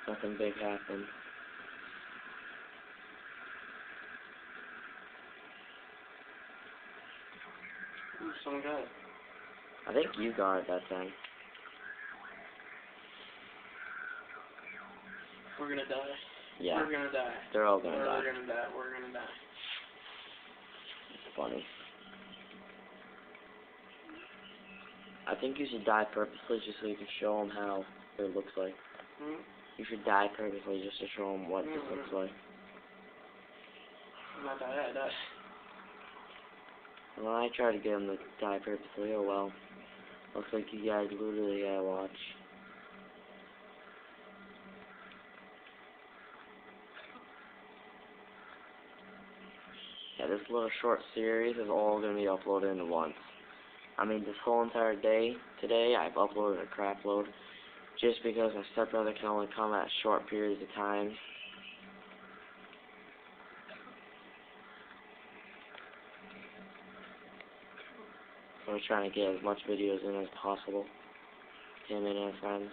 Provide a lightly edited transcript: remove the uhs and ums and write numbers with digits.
Nothing big happened. Ooh, someone got it. I think you got it that time. We're gonna die. Yeah. We're gonna die. They're all gonna die. We're gonna die. We're gonna die. It's funny. I think you should die purposely just so you can show them how it looks like. Hmm? You should die purposely just to show them what this looks like. I'm not die. I die. Well, I try to get them to die purposely. Oh well. Looks like you guys literally gotta watch. Yeah, this little short series is all going to be uploaded in once. I mean, this whole entire day, today, I've uploaded a crap load, just because my stepbrother can only come at short periods of time. So we're trying to get as much videos in as possible. Him and his friends.